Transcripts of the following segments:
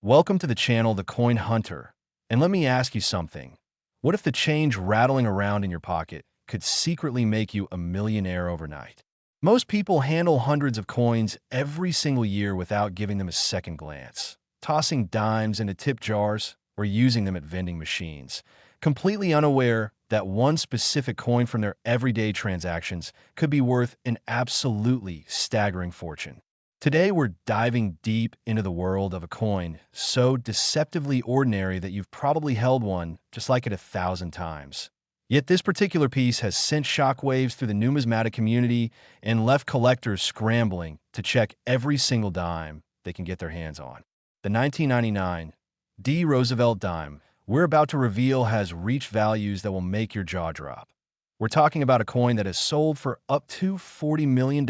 Welcome to the channel The Coin Hunter. And let me ask you something. What if the change rattling around in your pocket could secretly make you a millionaire overnight? Most people handle hundreds of coins every single year without giving them a second glance, tossing dimes into tip jars or using them at vending machines, completely unaware that one specific coin from their everyday transactions could be worth an absolutely staggering fortune. Today, we're diving deep into the world of a coin so deceptively ordinary that you've probably held one just like it 1,000 times. Yet this particular piece has sent shockwaves through the numismatic community and left collectors scrambling to check every single dime they can get their hands on. The 1999 D Roosevelt Dime we're about to reveal has reached values that will make your jaw drop. We're talking about a coin that has sold for up to $40 million.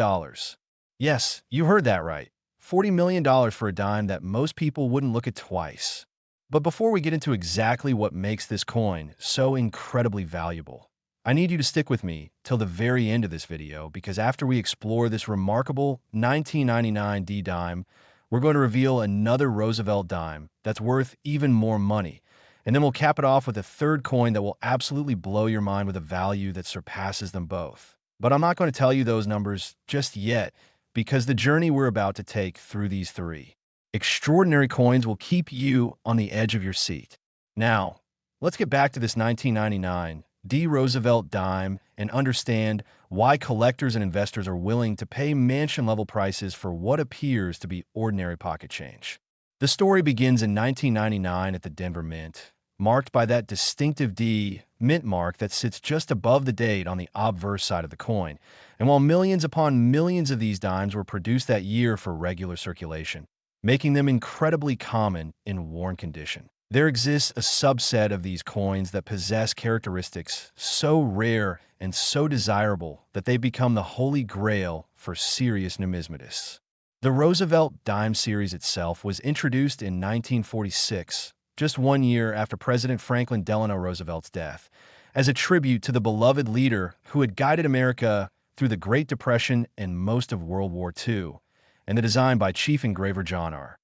Yes, you heard that right. $40 million for a dime that most people wouldn't look at twice. But before we get into exactly what makes this coin so incredibly valuable, I need you to stick with me till the very end of this video because after we explore this remarkable 1999 D dime, we're going to reveal another Roosevelt dime that's worth even more money. And then we'll cap it off with a third coin that will absolutely blow your mind with a value that surpasses them both. But I'm not going to tell you those numbers just yet, because the journey we're about to take through these three extraordinary coins will keep you on the edge of your seat. Now, let's get back to this 1999 D Roosevelt dime and understand why collectors and investors are willing to pay mansion-level prices for what appears to be ordinary pocket change. The story begins in 1999 at the Denver Mint, marked by that distinctive D mint mark that sits just above the date on the obverse side of the coin. And while millions upon millions of these dimes were produced that year for regular circulation, making them incredibly common in worn condition, there exists a subset of these coins that possess characteristics so rare and so desirable that they become the holy grail for serious numismatists. The Roosevelt Dime series itself was introduced in 1946, just 1 year after President Franklin Delano Roosevelt's death, as a tribute to the beloved leader who had guided America through the Great Depression and most of World War II, and the design by Chief Engraver John R.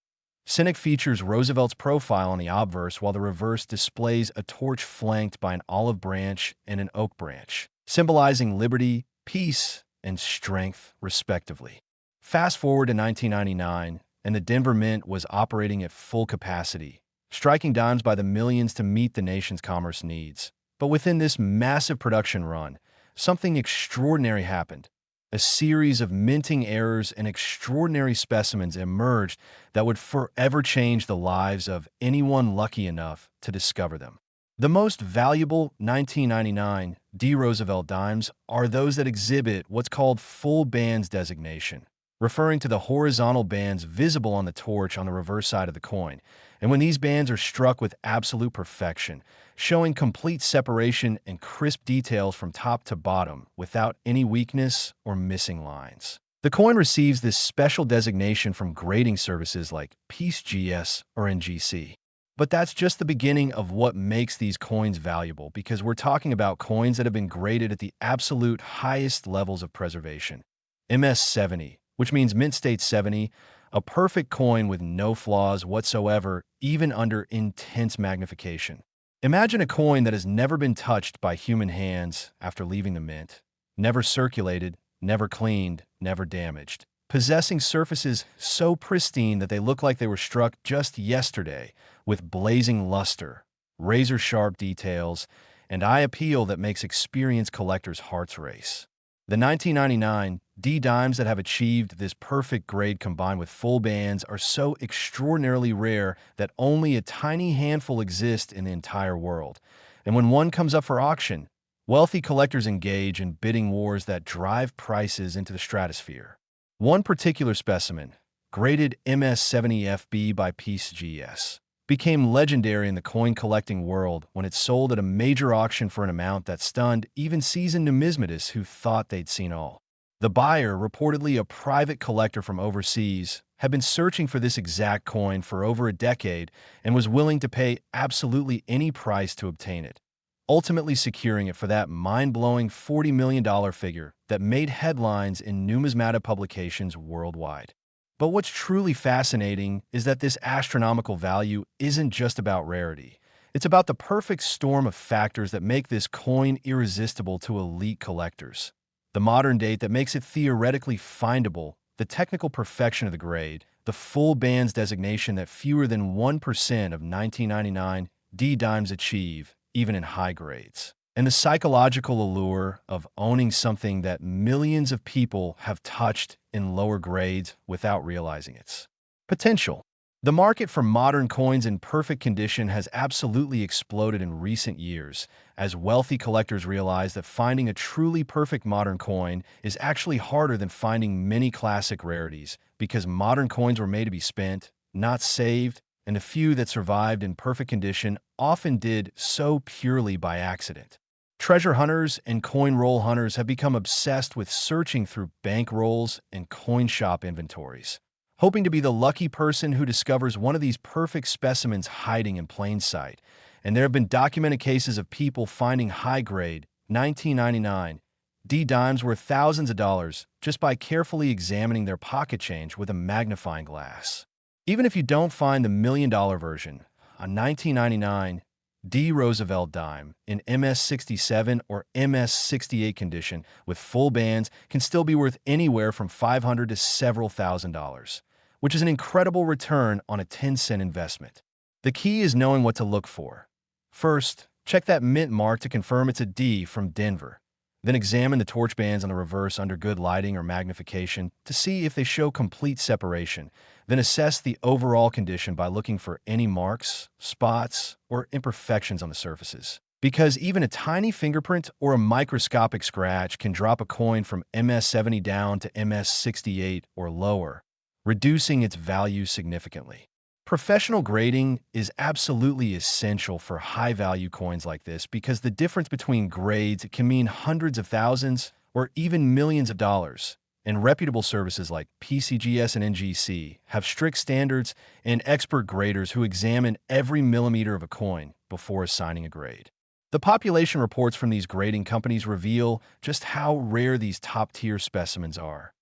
Cynic features Roosevelt's profile on the obverse, while the reverse displays a torch flanked by an olive branch and an oak branch, symbolizing liberty, peace, and strength, respectively. Fast forward to 1999, and the Denver Mint was operating at full capacity, striking dimes by the millions to meet the nation's commerce needs. But within this massive production run, something extraordinary happened. A series of minting errors and extraordinary specimens emerged that would forever change the lives of anyone lucky enough to discover them. The most valuable 1999 D Roosevelt dimes are those that exhibit what's called full bands designation, referring to the horizontal bands visible on the torch on the reverse side of the coin. And when these bands are struck with absolute perfection, showing complete separation and crisp details from top to bottom without any weakness or missing lines. The coin receives this special designation from grading services like PGS or NGC. But that's just the beginning of what makes these coins valuable, because we're talking about coins that have been graded at the absolute highest levels of preservation. MS70, which means mint state 70, a perfect coin with no flaws whatsoever, even under intense magnification. Imagine a coin that has never been touched by human hands after leaving the mint, never circulated, never cleaned, never damaged, possessing surfaces so pristine that they look like they were struck just yesterday, with blazing luster, razor-sharp details, and eye appeal that makes experienced collectors' hearts race. The 1999 D dimes that have achieved this perfect grade combined with full bands are so extraordinarily rare that only a tiny handful exist in the entire world. And when one comes up for auction, wealthy collectors engage in bidding wars that drive prices into the stratosphere. One particular specimen, graded MS70 FB by PGS, became legendary in the coin collecting world when it sold at a major auction for an amount that stunned even seasoned numismatists who thought they'd seen all. The buyer, reportedly a private collector from overseas, had been searching for this exact coin for over a decade and was willing to pay absolutely any price to obtain it, ultimately securing it for that mind-blowing $40 million figure that made headlines in numismatic publications worldwide. But what's truly fascinating is that this astronomical value isn't just about rarity. It's about the perfect storm of factors that make this coin irresistible to elite collectors. The modern date that makes it theoretically findable, the technical perfection of the grade, the full bands designation that fewer than 1% of 1999 D dimes achieve, even in high grades, and the psychological allure of owning something that millions of people have touched in lower grades without realizing its potential. The market for modern coins in perfect condition has absolutely exploded in recent years, as wealthy collectors realize that finding a truly perfect modern coin is actually harder than finding many classic rarities, because modern coins were made to be spent, not saved, and the few that survived in perfect condition often did so purely by accident. Treasure hunters and coin roll hunters have become obsessed with searching through bank rolls and coin shop inventories, hoping to be the lucky person who discovers one of these perfect specimens hiding in plain sight. And there have been documented cases of people finding high-grade, 1999, D dimes worth thousands of dollars just by carefully examining their pocket change with a magnifying glass. Even if you don't find the million-dollar version, a 1999 D Roosevelt Dime in MS67 or MS68 condition with full bands can still be worth anywhere from $500 to several $1,000s, which is an incredible return on a 10-cent investment. The key is knowing what to look for. First, check that mint mark to confirm it's a D from Denver. Then examine the torch bands on the reverse under good lighting or magnification to see if they show complete separation. Then assess the overall condition by looking for any marks, spots, or imperfections on the surfaces. Because even a tiny fingerprint or a microscopic scratch can drop a coin from MS70 down to MS68 or lower, reducing its value significantly. Professional grading is absolutely essential for high-value coins like this because the difference between grades can mean hundreds of thousands or even millions of dollars. And reputable services like PCGS and NGC have strict standards and expert graders who examine every millimeter of a coin before assigning a grade. The population reports from these grading companies reveal just how rare these top-tier specimens are.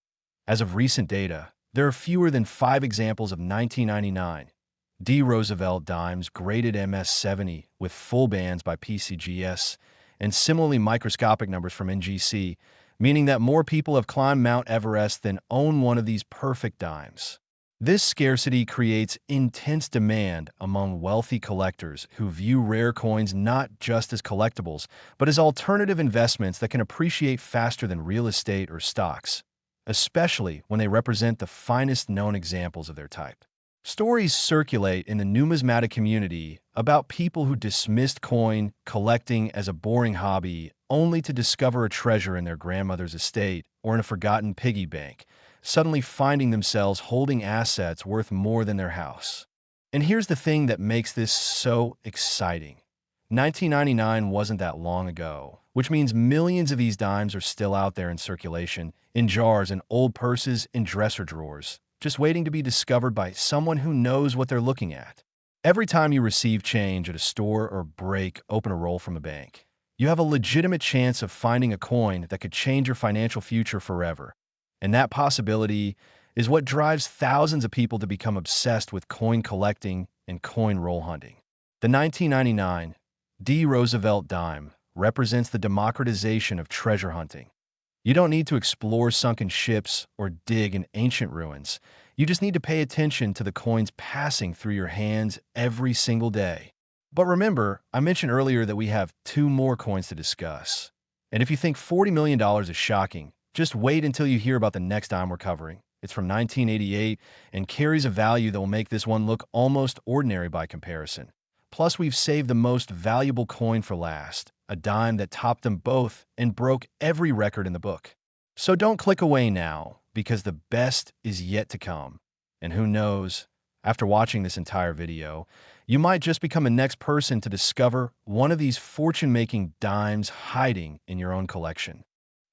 As of recent data, there are fewer than 5 examples of 1999 D Roosevelt Dimes graded MS70 with full bands by PCGS and similarly microscopic numbers from NGC, meaning that more people have climbed Mount Everest than own one of these perfect dimes. This scarcity creates intense demand among wealthy collectors who view rare coins not just as collectibles, but as alternative investments that can appreciate faster than real estate or stocks, especially when they represent the finest known examples of their type. Stories circulate in the numismatic community about people who dismissed coin collecting as a boring hobby only to discover a treasure in their grandmother's estate or in a forgotten piggy bank, suddenly finding themselves holding assets worth more than their house. And here's the thing that makes this so exciting. 1999 wasn't that long ago, which means millions of these dimes are still out there in circulation, in jars and old purses in dresser drawers, just waiting to be discovered by someone who knows what they're looking at. Every time you receive change at a store or break open a roll from a bank, you have a legitimate chance of finding a coin that could change your financial future forever. And that possibility is what drives thousands of people to become obsessed with coin collecting and coin roll hunting. The 1999 D Roosevelt Dime represents the democratization of treasure hunting. You don't need to explore sunken ships or dig in ancient ruins. You just need to pay attention to the coins passing through your hands every single day. But remember, I mentioned earlier that we have 2 more coins to discuss. And if you think $40 million is shocking, just wait until you hear about the next dime we're covering. It's from 1988 and carries a value that will make this one look almost ordinary by comparison. Plus, we've saved the most valuable coin for last, a dime that topped them both and broke every record in the book. So don't click away now, because the best is yet to come. And who knows, after watching this entire video, you might just become the next person to discover one of these fortune-making dimes hiding in your own collection.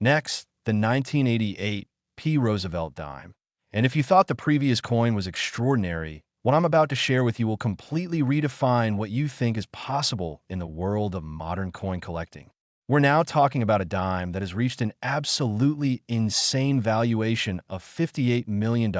Next, the 1988 P Roosevelt Dime. And if you thought the previous coin was extraordinary, what I'm about to share with you will completely redefine what you think is possible in the world of modern coin collecting. We're now talking about a dime that has reached an absolutely insane valuation of $58 million.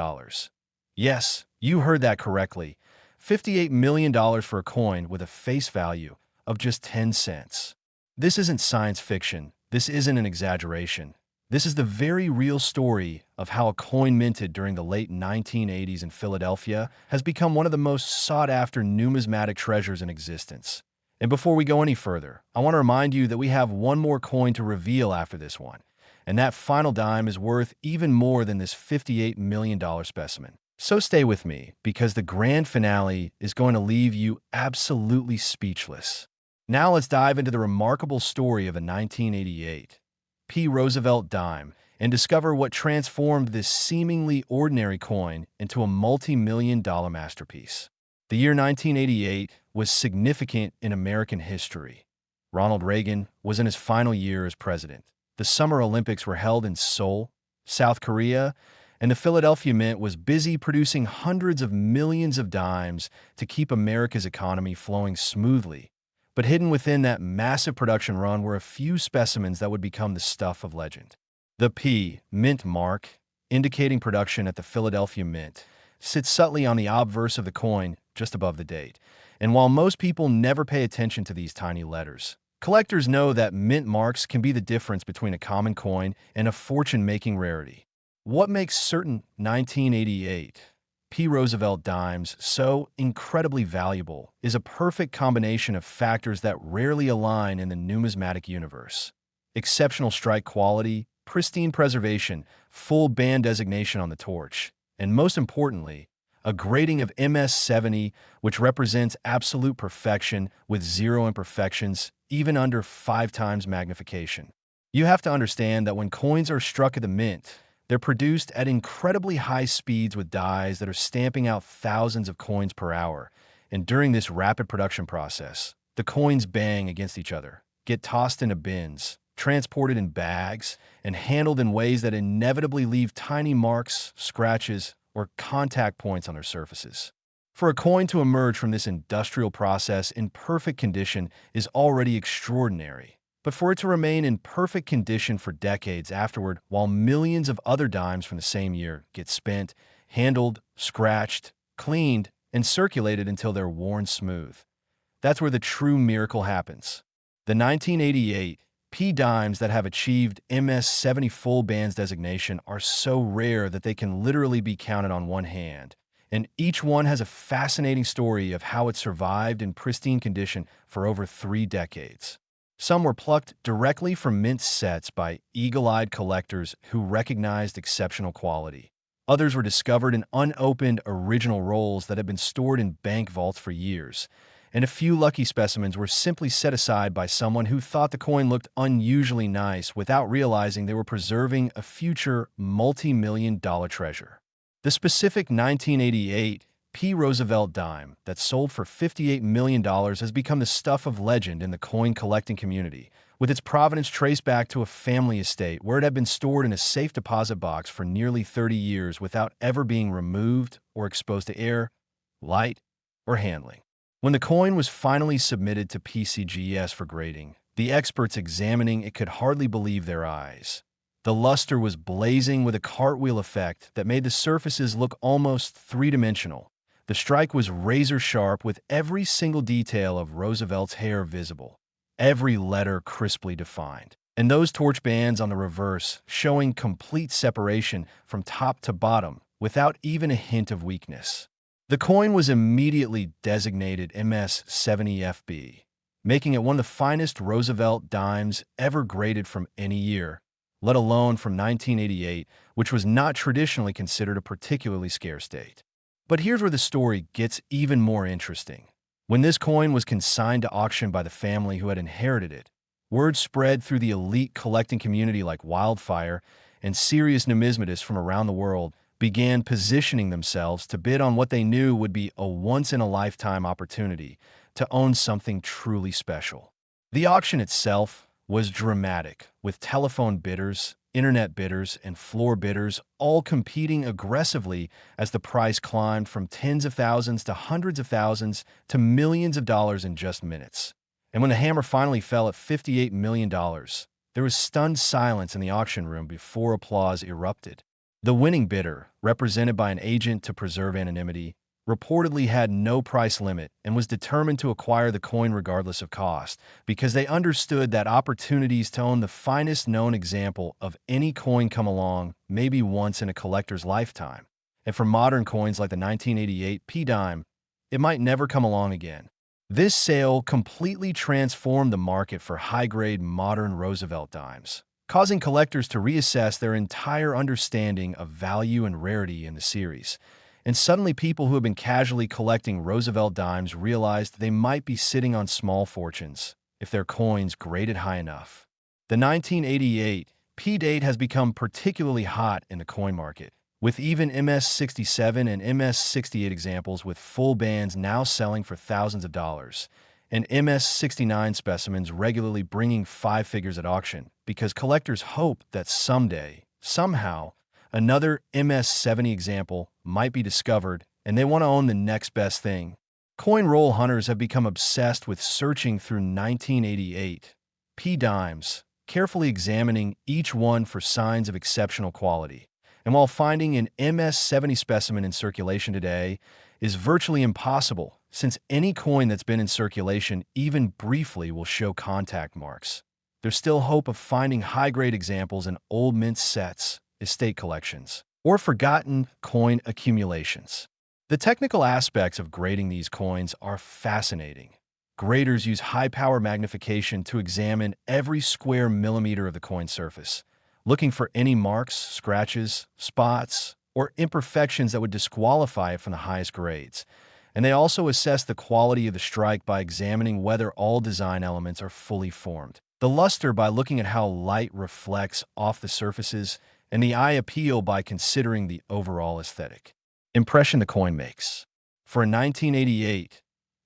Yes, you heard that correctly. $58 million for a coin with a face value of just 10 cents. This isn't science fiction. This isn't an exaggeration. This is the very real story of how a coin minted during the late 1980s in Philadelphia has become one of the most sought-after numismatic treasures in existence. And before we go any further, I want to remind you that we have one more coin to reveal after this one. And that final dime is worth even more than this $58 million specimen. So stay with me, because the grand finale is going to leave you absolutely speechless. Now let's dive into the remarkable story of a 1988 P Roosevelt Dime and discover what transformed this seemingly ordinary coin into a multi-million-dollar masterpiece. The year 1988 was significant in American history. Ronald Reagan was in his final year as president. The Summer Olympics were held in Seoul, South Korea, and the Philadelphia Mint was busy producing hundreds of millions of dimes to keep America's economy flowing smoothly. But hidden within that massive production run were a few specimens that would become the stuff of legend. The P Mint mark, indicating production at the Philadelphia Mint, sits subtly on the obverse of the coin just above the date. And while most people never pay attention to these tiny letters, collectors know that mint marks can be the difference between a common coin and a fortune-making rarity. What makes certain 1988 P Roosevelt Dimes so incredibly valuable is a perfect combination of factors that rarely align in the numismatic universe. Exceptional strike quality, pristine preservation, full band designation on the torch, and most importantly, a grading of MS70, which represents absolute perfection with zero imperfections, even under 5 times magnification. You have to understand that when coins are struck at the mint, they're produced at incredibly high speeds with dies that are stamping out thousands of coins per hour. And during this rapid production process, the coins bang against each other, get tossed into bins, transported in bags, and handled in ways that inevitably leave tiny marks, scratches, or contact points on their surfaces. For a coin to emerge from this industrial process in perfect condition is already extraordinary. But for it to remain in perfect condition for decades afterward, while millions of other dimes from the same year get spent, handled, scratched, cleaned, and circulated until they're worn smooth, that's where the true miracle happens. The 1988 P dimes that have achieved MS70 Full Bands designation are so rare that they can literally be counted on one hand, and each one has a fascinating story of how it survived in pristine condition for over 3 decades. Some were plucked directly from mint sets by eagle-eyed collectors who recognized exceptional quality. Others were discovered in unopened original rolls that had been stored in bank vaults for years. And a few lucky specimens were simply set aside by someone who thought the coin looked unusually nice without realizing they were preserving a future multi-million-dollar treasure. The specific 1988 P Roosevelt Dime that sold for $58 million has become the stuff of legend in the coin collecting community, with its provenance traced back to a family estate where it had been stored in a safe deposit box for nearly 30 years without ever being removed or exposed to air, light, or handling. When the coin was finally submitted to PCGS for grading, the experts examining it could hardly believe their eyes. The luster was blazing with a cartwheel effect that made the surfaces look almost three-dimensional. The strike was razor-sharp with every single detail of Roosevelt's hair visible, every letter crisply defined, and those torch bands on the reverse showing complete separation from top to bottom without even a hint of weakness. The coin was immediately designated MS70 FB, making it one of the finest Roosevelt dimes ever graded from any year, let alone from 1988, which was not traditionally considered a particularly scarce date. But here's where the story gets even more interesting. When this coin was consigned to auction by the family who had inherited it, word spread through the elite collecting community like wildfire, and serious numismatists from around the world began positioning themselves to bid on what they knew would be a once-in-a-lifetime opportunity to own something truly special. The auction itself was dramatic, with telephone bidders, internet bidders, and floor bidders all competing aggressively as the price climbed from tens of thousands to hundreds of thousands to millions of dollars in just minutes. And when the hammer finally fell at $58 million, there was stunned silence in the auction room before applause erupted. The winning bidder, represented by an agent to preserve anonymity, reportedly had no price limit and was determined to acquire the coin regardless of cost because they understood that opportunities to own the finest known example of any coin come along maybe once in a collector's lifetime. And for modern coins like the 1988 P Dime, it might never come along again. This sale completely transformed the market for high-grade modern Roosevelt dimes, causing collectors to reassess their entire understanding of value and rarity in the series. And suddenly people who have been casually collecting Roosevelt dimes realized they might be sitting on small fortunes if their coins graded high enough. The 1988 P date has become particularly hot in the coin market, with even MS67 and MS68 examples with full bands now selling for thousands of dollars, and MS69 specimens regularly bringing five figures at auction because collectors hope that someday, somehow, another MS70 example might be discovered and they want to own the next best thing. Coin roll hunters have become obsessed with searching through 1988 P dimes, carefully examining each one for signs of exceptional quality. And while finding an MS70 specimen in circulation today is virtually impossible, since any coin that's been in circulation even briefly will show contact marks, there's still hope of finding high-grade examples in old mint sets, estate collections, or forgotten coin accumulations. The technical aspects of grading these coins are fascinating. Graders use high-power magnification to examine every square millimeter of the coin surface, looking for any marks, scratches, spots, or imperfections that would disqualify it from the highest grades. And they also assess the quality of the strike by examining whether all design elements are fully formed. The luster by looking at how light reflects off the surfaces, and the eye appeal by considering the overall aesthetic impression the coin makes. For a 1988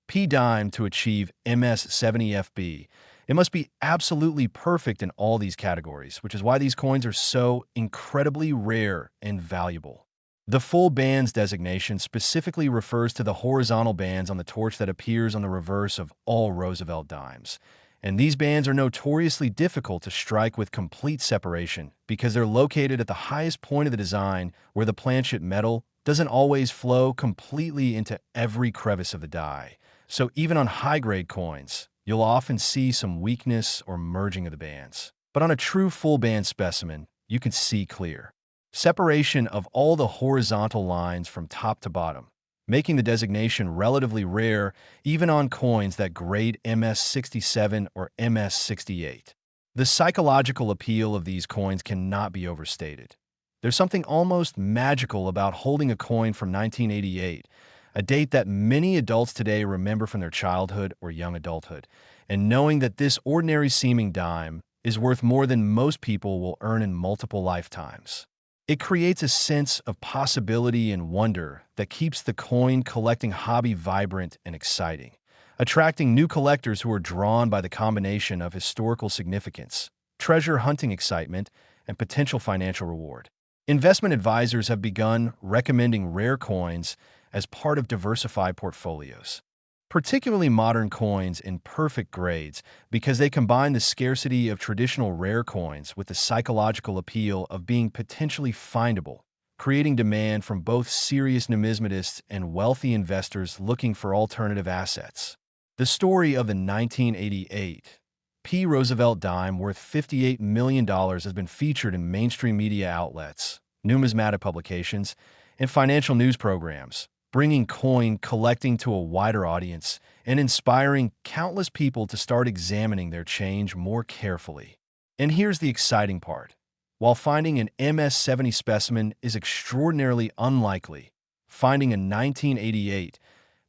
P dime to achieve MS70 FB, it must be absolutely perfect in all these categories, which is why these coins are so incredibly rare and valuable. The full bands designation specifically refers to the horizontal bands on the torch that appears on the reverse of all Roosevelt dimes. And these bands are notoriously difficult to strike with complete separation because they're located at the highest point of the design where the planchet metal doesn't always flow completely into every crevice of the die. So even on high-grade coins, you'll often see some weakness or merging of the bands. But on a true full band specimen, you can see clear separation of all the horizontal lines from top to bottom, making the designation relatively rare even on coins that grade MS67 or MS68. The psychological appeal of these coins cannot be overstated. There's something almost magical about holding a coin from 1988, a date that many adults today remember from their childhood or young adulthood, and knowing that this ordinary-seeming dime is worth more than most people will earn in multiple lifetimes. It creates a sense of possibility and wonder that keeps the coin collecting hobby vibrant and exciting, attracting new collectors who are drawn by the combination of historical significance, treasure hunting excitement, and potential financial reward. Investment advisors have begun recommending rare coins as part of diversified portfolios, particularly modern coins in perfect grades, because they combine the scarcity of traditional rare coins with the psychological appeal of being potentially findable, creating demand from both serious numismatists and wealthy investors looking for alternative assets. The story of the 1988 P Roosevelt Dime worth $58 million has been featured in mainstream media outlets, numismatic publications, and financial news programs, bringing coin collecting to a wider audience and inspiring countless people to start examining their change more carefully. And here's the exciting part. While finding an MS70 specimen is extraordinarily unlikely, finding a 1988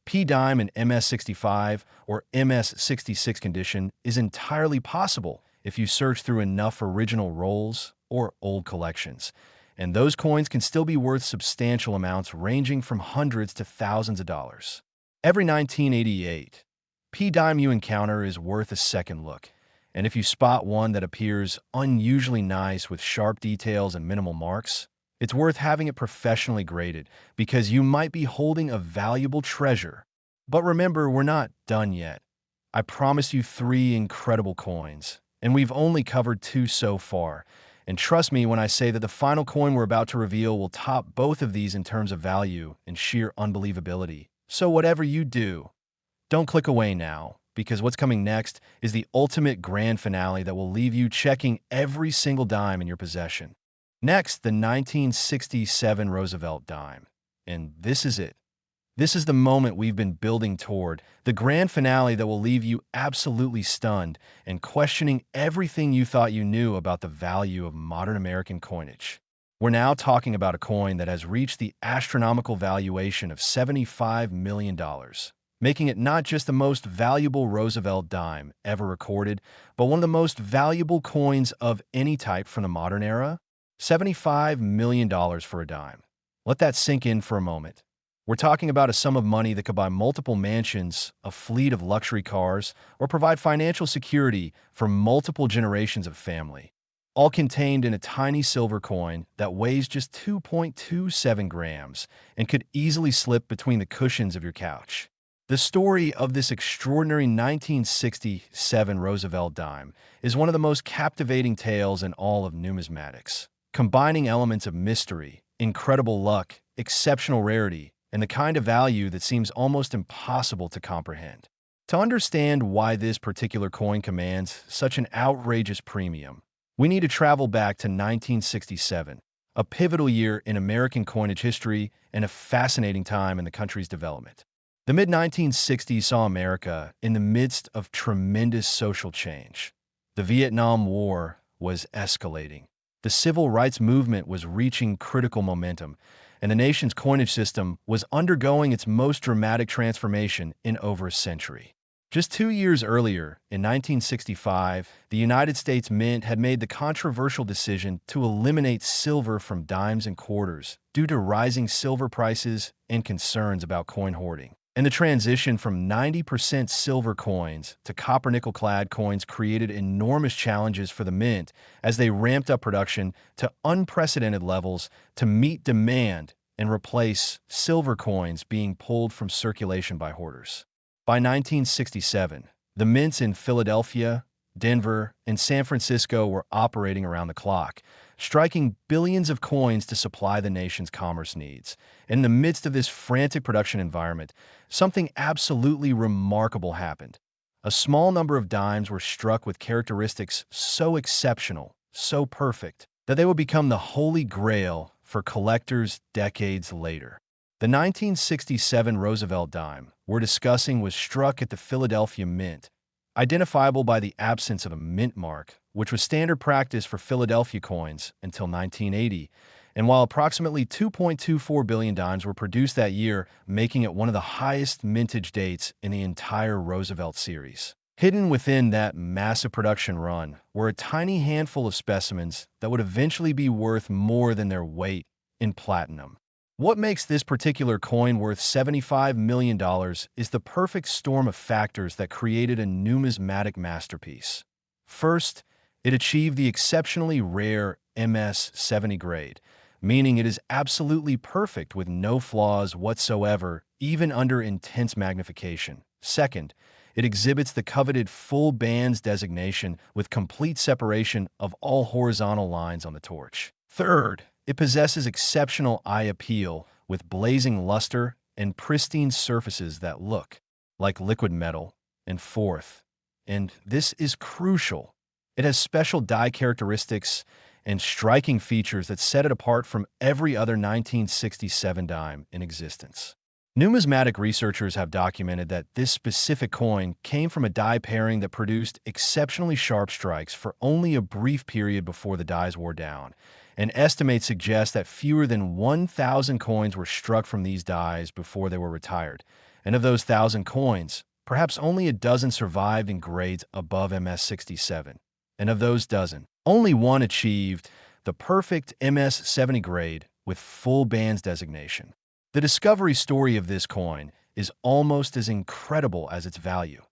P dime in MS65 or MS66 condition is entirely possible if you search through enough original rolls or old collections. And those coins can still be worth substantial amounts ranging from hundreds to thousands of dollars. Every 1988 P dime you encounter is worth a second look, and if you spot one that appears unusually nice with sharp details and minimal marks, it's worth having it professionally graded because you might be holding a valuable treasure. But remember, we're not done yet. I promised you 3 incredible coins, and we've only covered 2 so far. And trust me when I say that the final coin we're about to reveal will top both of these in terms of value and sheer unbelievability. So whatever you do, don't click away now, because what's coming next is the ultimate grand finale that will leave you checking every single dime in your possession. Next, the 1967 Roosevelt Dime. And this is it. This is the moment we've been building toward, the grand finale that will leave you absolutely stunned and questioning everything you thought you knew about the value of modern American coinage. We're now talking about a coin that has reached the astronomical valuation of $75 million, making it not just the most valuable Roosevelt dime ever recorded, but one of the most valuable coins of any type from the modern era. $75 million for a dime. Let that sink in for a moment. We're talking about a sum of money that could buy multiple mansions, a fleet of luxury cars, or provide financial security for multiple generations of family, all contained in a tiny silver coin that weighs just 2.27 grams and could easily slip between the cushions of your couch. The story of this extraordinary 1967 Roosevelt dime is one of the most captivating tales in all of numismatics, combining elements of mystery, incredible luck, exceptional rarity, and the kind of value that seems almost impossible to comprehend. To understand why this particular coin commands such an outrageous premium, we need to travel back to 1967, a pivotal year in American coinage history and a fascinating time in the country's development. The mid-1960s saw America in the midst of tremendous social change. The Vietnam War was escalating. The civil rights movement was reaching critical momentum, and the nation's coinage system was undergoing its most dramatic transformation in over a century. Just 2 years earlier, in 1965, the United States Mint had made the controversial decision to eliminate silver from dimes and quarters due to rising silver prices and concerns about coin hoarding. And the transition from 90% silver coins to copper-nickel-clad coins created enormous challenges for the mint as they ramped up production to unprecedented levels to meet demand and replace silver coins being pulled from circulation by hoarders. By 1967, the mints in Philadelphia, Denver, and San Francisco were operating around the clock, striking billions of coins to supply the nation's commerce needs. In the midst of this frantic production environment, something absolutely remarkable happened. A small number of dimes were struck with characteristics so exceptional, so perfect, that they would become the holy grail for collectors decades later. The 1967 Roosevelt dime we're discussing was struck at the Philadelphia Mint, identifiable by the absence of a mint mark, which was standard practice for Philadelphia coins until 1980, and while approximately 2.24 billion dimes were produced that year, making it one of the highest mintage dates in the entire Roosevelt series. Hidden within that massive production run were a tiny handful of specimens that would eventually be worth more than their weight in platinum. What makes this particular coin worth $75 million is the perfect storm of factors that created a numismatic masterpiece. First, it achieved the exceptionally rare MS70 grade, meaning it is absolutely perfect with no flaws whatsoever, even under intense magnification. Second, it exhibits the coveted full bands designation with complete separation of all horizontal lines on the torch. Third, it possesses exceptional eye appeal with blazing luster and pristine surfaces that look like liquid metal. And fourth, and this is crucial, it has special die characteristics and striking features that set it apart from every other 1967 dime in existence. Numismatic researchers have documented that this specific coin came from a die pairing that produced exceptionally sharp strikes for only a brief period before the dies wore down, and estimates suggest that fewer than 1,000 coins were struck from these dies before they were retired, and of those 1,000 coins, perhaps only a dozen survived in grades above MS67, and of those dozen, only one achieved the perfect MS70 grade with full bands designation. The discovery story of this coin is almost as incredible as its value.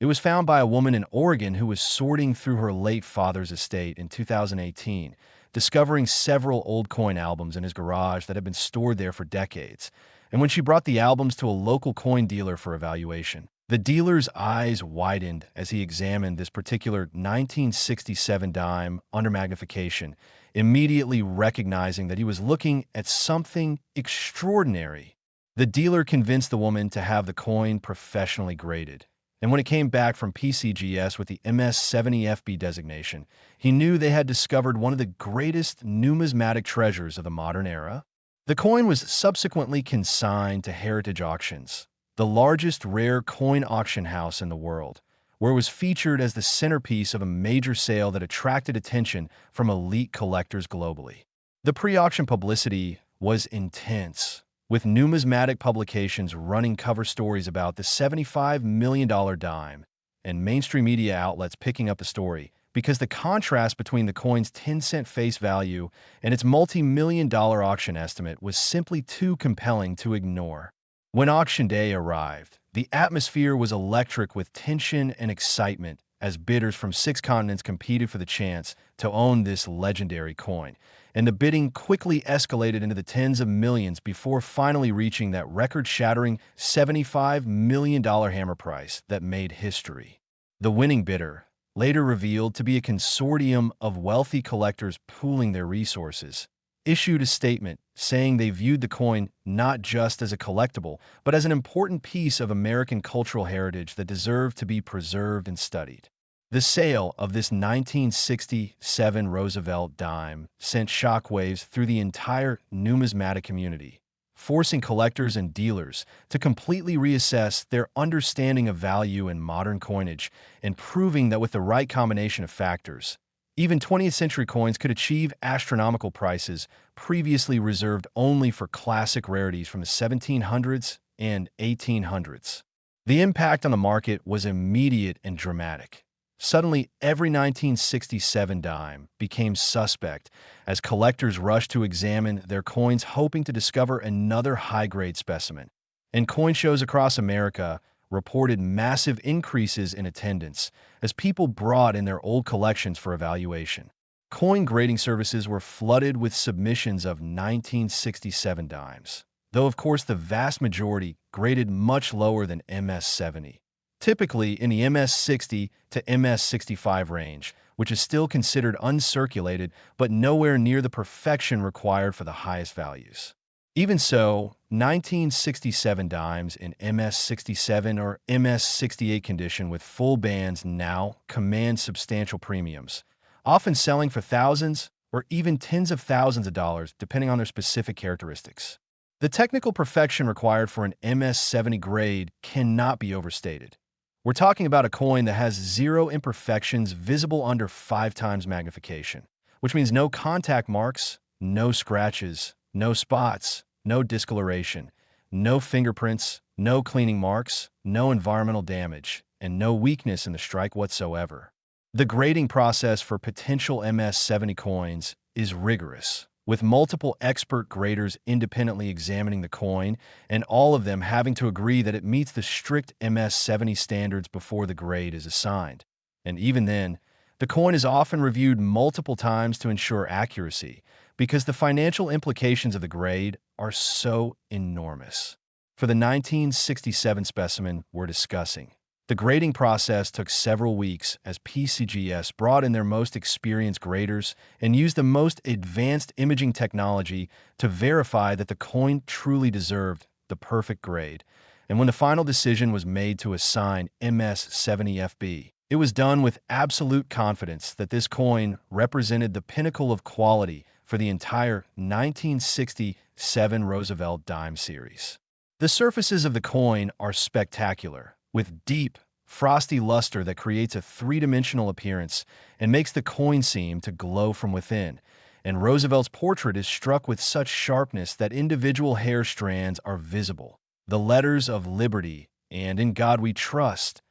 It was found by a woman in Oregon who was sorting through her late father's estate in 2018, discovering several old coin albums in his garage that had been stored there for decades. And when she brought the albums to a local coin dealer for evaluation, The dealer's eyes widened as he examined this particular 1967 dime under magnification, immediately recognizing that he was looking at something extraordinary. The dealer convinced the woman to have the coin professionally graded, and when it came back from PCGS with the MS70 FB designation, he knew they had discovered one of the greatest numismatic treasures of the modern era. The coin was subsequently consigned to Heritage Auctions, the largest rare coin auction house in the world, where it was featured as the centerpiece of a major sale that attracted attention from elite collectors globally. The pre-auction publicity was intense, with numismatic publications running cover stories about the $75 million dime, and mainstream media outlets picking up the story because the contrast between the coin's 10-cent face value and its multi-million-dollar auction estimate was simply too compelling to ignore. When auction day arrived, the atmosphere was electric with tension and excitement as bidders from 6 continents competed for the chance to own this legendary coin, and the bidding quickly escalated into the tens of millions before finally reaching that record-shattering $75 million hammer price that made history. The winning bidder, later revealed to be a consortium of wealthy collectors pooling their resources, issued a statement saying they viewed the coin not just as a collectible, but as an important piece of American cultural heritage that deserved to be preserved and studied. The sale of this 1967 Roosevelt Dime sent shockwaves through the entire numismatic community, forcing collectors and dealers to completely reassess their understanding of value in modern coinage and proving that with the right combination of factors, even 20th century coins could achieve astronomical prices previously reserved only for classic rarities from the 1700s and 1800s. The impact on the market was immediate and dramatic. Suddenly, every 1967 dime became suspect as collectors rushed to examine their coins hoping to discover another high-grade specimen. And coin shows across America reported massive increases in attendance as people brought in their old collections for evaluation. Coin grading services were flooded with submissions of 1967 dimes, though of course the vast majority graded much lower than MS70, typically in the MS60 to MS65 range, which is still considered uncirculated but nowhere near the perfection required for the highest values. Even so, 1967 dimes in MS67 or MS68 condition with full bands now command substantial premiums, often selling for thousands or even tens of thousands of dollars depending on their specific characteristics. The technical perfection required for an MS70 grade cannot be overstated. We're talking about a coin that has 0 imperfections visible under 5 times magnification, which means no contact marks, no scratches, no spots, no discoloration, no fingerprints, no cleaning marks, no environmental damage, and no weakness in the strike whatsoever. The grading process for potential MS70 coins is rigorous, with multiple expert graders independently examining the coin and all of them having to agree that it meets the strict MS70 standards before the grade is assigned. And even then, the coin is often reviewed multiple times to ensure accuracy, because the financial implications of the grade are so enormous. For the 1967 specimen we're discussing, the grading process took several weeks as PCGS brought in their most experienced graders and used the most advanced imaging technology to verify that the coin truly deserved the perfect grade. And when the final decision was made to assign MS70 FB, it was done with absolute confidence that this coin represented the pinnacle of quality for the entire 1967 Roosevelt Dime series. The surfaces of the coin are spectacular, with deep, frosty luster that creates a three-dimensional appearance and makes the coin seem to glow from within. And Roosevelt's portrait is struck with such sharpness that individual hair strands are visible. The letters of Liberty and In God We Trust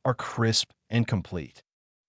are crisp and complete,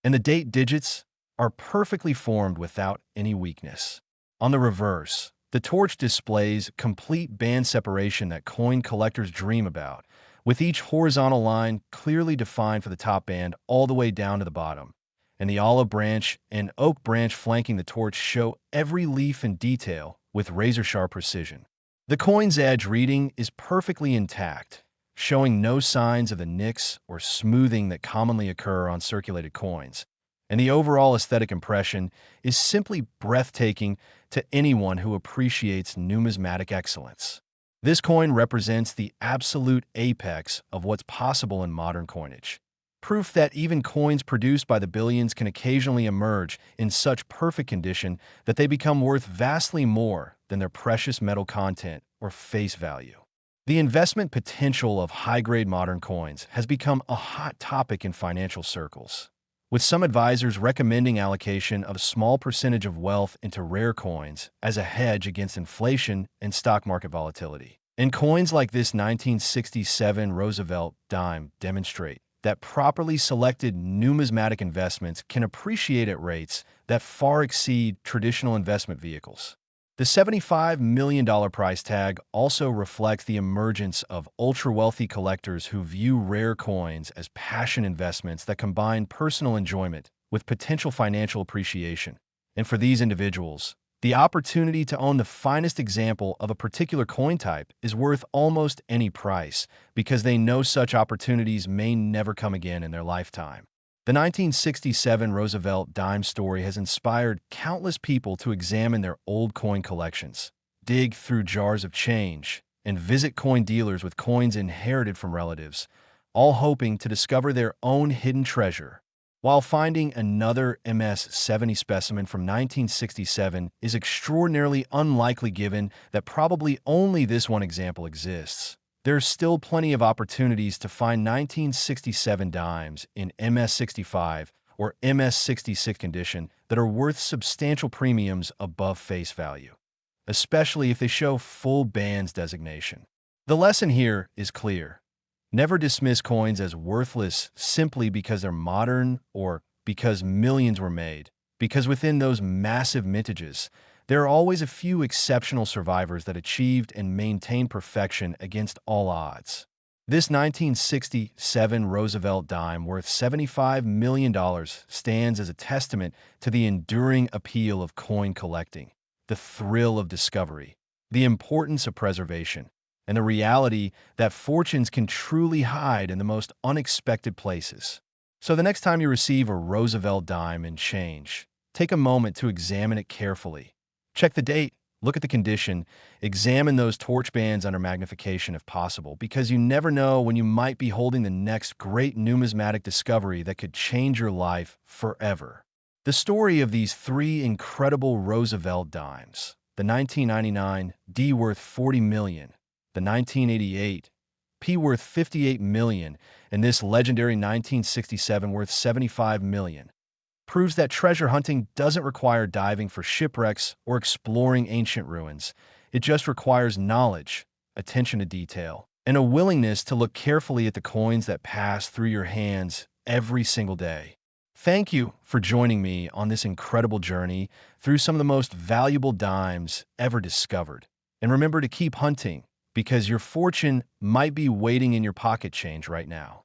and the date digits are perfectly formed without any weakness. On the reverse, the torch displays complete band separation that coin collectors dream about, with each horizontal line clearly defined for the top band all the way down to the bottom, and the olive branch and oak branch flanking the torch show every leaf in detail with razor-sharp precision. The coin's edge reading is perfectly intact, showing no signs of the nicks or smoothing that commonly occur on circulated coins. And the overall aesthetic impression is simply breathtaking to anyone who appreciates numismatic excellence. This coin represents the absolute apex of what's possible in modern coinage. Proof that even coins produced by the billions can occasionally emerge in such perfect condition that they become worth vastly more than their precious metal content or face value. The investment potential of high-grade modern coins has become a hot topic in financial circles, with some advisors recommending allocation of a small percentage of wealth into rare coins as a hedge against inflation and stock market volatility. And coins like this 1967 Roosevelt Dime demonstrate that properly selected numismatic investments can appreciate at rates that far exceed traditional investment vehicles. The $75 million price tag also reflects the emergence of ultra-wealthy collectors who view rare coins as passion investments that combine personal enjoyment with potential financial appreciation. And for these individuals, the opportunity to own the finest example of a particular coin type is worth almost any price because they know such opportunities may never come again in their lifetime. The 1967 Roosevelt Dime story has inspired countless people to examine their old coin collections, dig through jars of change, and visit coin dealers with coins inherited from relatives, all hoping to discover their own hidden treasure. While finding another MS70 specimen from 1967 is extraordinarily unlikely given that probably only this one example exists, there are still plenty of opportunities to find 1967 dimes in MS65 or MS66 condition that are worth substantial premiums above face value, especially if they show full bands designation. The lesson here is clear. Never dismiss coins as worthless simply because they're modern or because millions were made, because within those massive mintages, there are always a few exceptional survivors that achieved and maintained perfection against all odds. This 1967 Roosevelt dime worth $75 million stands as a testament to the enduring appeal of coin collecting, the thrill of discovery, the importance of preservation, and the reality that fortunes can truly hide in the most unexpected places. So the next time you receive a Roosevelt dime in change, take a moment to examine it carefully. Check the date, look at the condition, examine those torch bands under magnification if possible, because you never know when you might be holding the next great numismatic discovery that could change your life forever. The story of these three incredible Roosevelt dimes, the 1999 D worth $40 million, the 1988 P worth $58 million, and this legendary 1967 worth $75 million, proves that treasure hunting doesn't require diving for shipwrecks or exploring ancient ruins. It just requires knowledge, attention to detail, and a willingness to look carefully at the coins that pass through your hands every single day. Thank you for joining me on this incredible journey through some of the most valuable dimes ever discovered. And remember to keep hunting, because your fortune might be waiting in your pocket change right now.